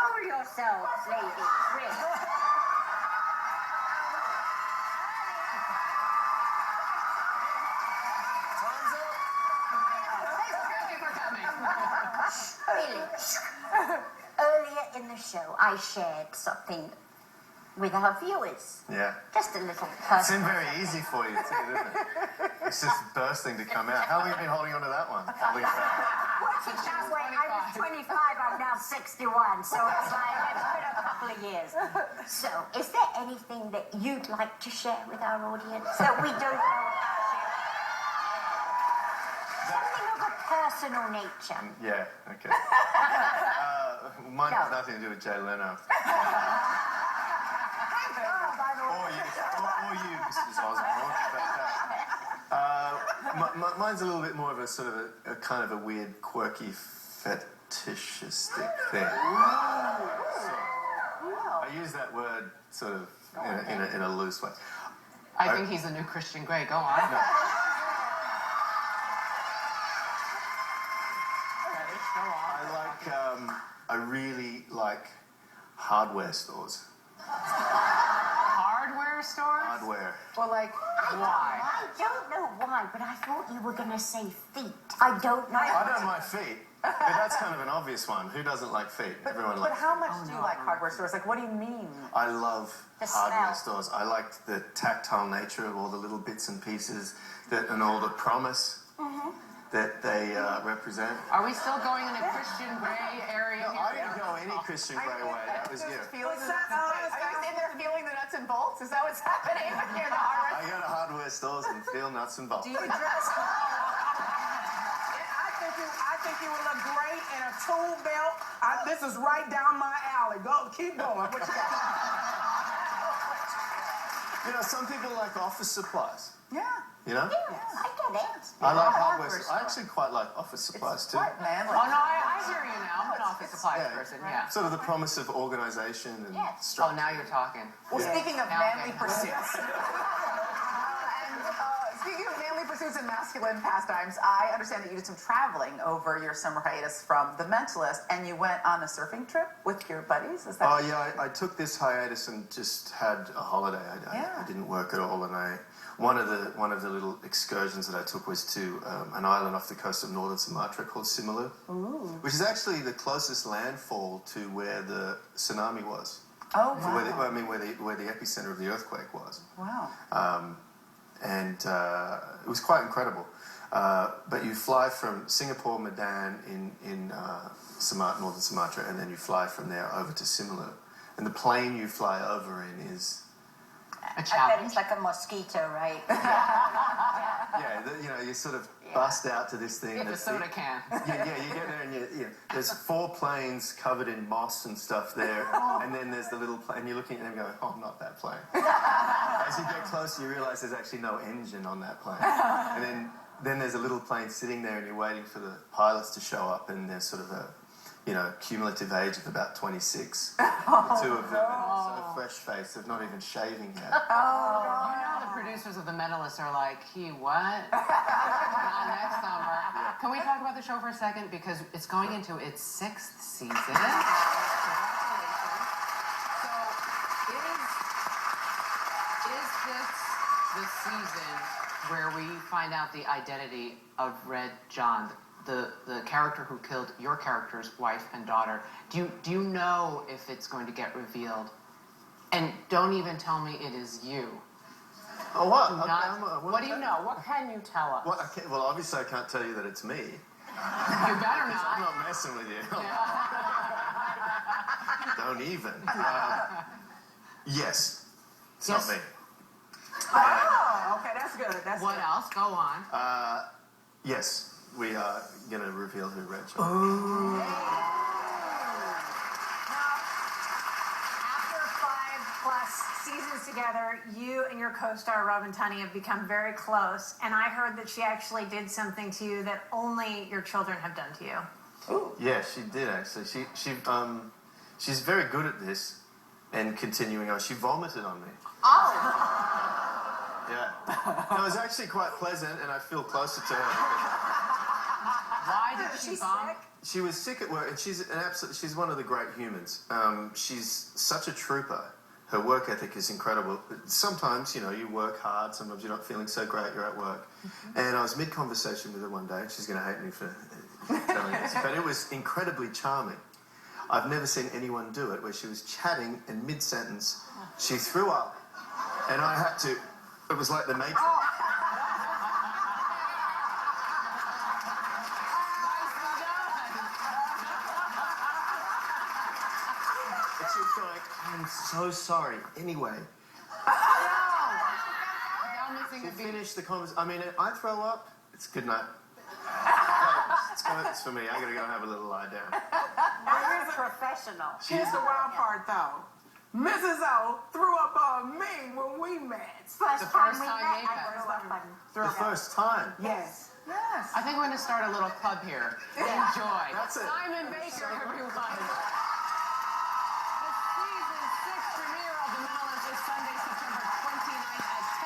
Control yourselves, ladies. Really. Really. Earlier in the show, I shared something with our viewers. Yeah. Just a little It personal. seemed very easy for you too, didn't it? It's just bursting to come out. How long have you been holding on to that one? Working that way, I was 25, I'm now 61, so it's like, it's been a couple of years. So, is there anything that you'd like to share with our audience that we don't know about you? Something of a personal nature. Yeah, okay. Mine has nothing to do with Jay Leno. Or you, Mrs. Osborne. But, mine's a little bit more of a sort of a kind of a weird, quirky, fetishistic thing. So, I use that word sort of in a loose way. I think he's a new Christian Grey. Go on. No. I really like hardware stores. Hardware stores? Hardware. Well, like, why? I don't know why, but I thought you were going to say feet. I don't know. I don't like feet. But that's kind of an obvious one. Who doesn't like feet? Everyone likes But how much do you like hardware stores? Like, what do you mean? I love The hardware smell. stores. I like the tactile nature of all the little bits and pieces and all the promise that they represent. Are we still going in a Christian Grey area No, here? I didn't go any Christian Grey way. That was you. Are you in there feeling the nuts and bolts? Is that what's happening when you're in the hardware? I go to hardware stores and feel nuts and bolts. Do you dress? I think you would look great in a tool belt. This is right down my alley. Go, keep going. What you got? You know, some people like office supplies. Yeah. You know? Yeah, I get it. I like hardware hardware. store. I actually quite like office supplies too. Quite manly. Oh, no, I hear you now. I'm an office supplies Yeah. person, yeah. Sort of the promise of organization and Yes. Oh, structure. now you're talking. Well, speaking of Now manly okay. pursuits. Speaking of manly pursuits and masculine pastimes, I understand that you did some traveling over your summer hiatus from The Mentalist, and you went on a surfing trip with your buddies. Is that? Oh yeah, I took this hiatus and just had a holiday. Yeah. I didn't work at all, and one of the little excursions that I took was to an island off the coast of northern Sumatra called Simalu, which is actually the closest landfall to where the tsunami was. Oh wow! Where the epicenter of the earthquake was. Wow. And it was quite incredible. But you fly from Singapore, Medan in northern Sumatra, and then you fly from there over to Simalu. And the plane you fly over in is... A I bet challenge. it's like a mosquito, right? you sort of bust out to this thing. Get the soda can. Yeah, you get there and there's 4 planes covered in moss and stuff there, and then there's the little plane, and you're looking at them going, oh, not that plane. As you get closer, you realise there's actually no engine on that plane. And then there's a little plane sitting there, and you're waiting for the pilots to show up, and there's sort of a cumulative age of about 26. The 2 of them, and so fresh-faced, they're not even shaving yet. You know the producers of The Mentalist are like, he what? Not next summer. Can we talk about the show for a second? Because it's going into its 6th season. So, is this the season where we find out the identity of Red John, the character who killed your character's wife and daughter? Do you know if it's going to get revealed? And don't even tell me it is you. Oh, what? What do you know? What can you tell us? Well, obviously I can't tell you that it's me. You better I'm not. not messing with you. Don't even. Yes. It's not me. Oh, okay, that's good. That's What good. else? Go on. Yes. We are going to reveal who Red John is. After 5+ seasons together, you and your co-star Robin Tunney have become very close, and I heard that she actually did something to you that only your children have done to you. Yeah, she did actually. She's very good at this and continuing on. She vomited on me. Oh! Yeah. No, it was actually quite pleasant, and I feel closer to her. Why Why did she She's bump? sick. She was sick at work, and she's she's one of the great humans. She's such a trooper. Her work ethic is incredible. Sometimes, you know, you work hard. Sometimes you're not feeling so great. You're at work. And I was mid-conversation with her one day. She's going to hate me for telling this, but it was incredibly charming. I've never seen anyone do it, where she was chatting and mid-sentence, she threw up, and I had to. It was like the Matrix. And she was going, I'm so sorry. Anyway, Now missing she a beat. finished the conversation. I mean, I throw up. It's good night. It's for me. I gotta go and have a little lie down. That's professional. Here's the wild part, though. Mrs. O threw up on me when we met. First The time first we time met, you I met. threw up on The first time. Yes. Yes. I think we're going to start a little club here. Enjoy. That's it. Simon Baker, everyone.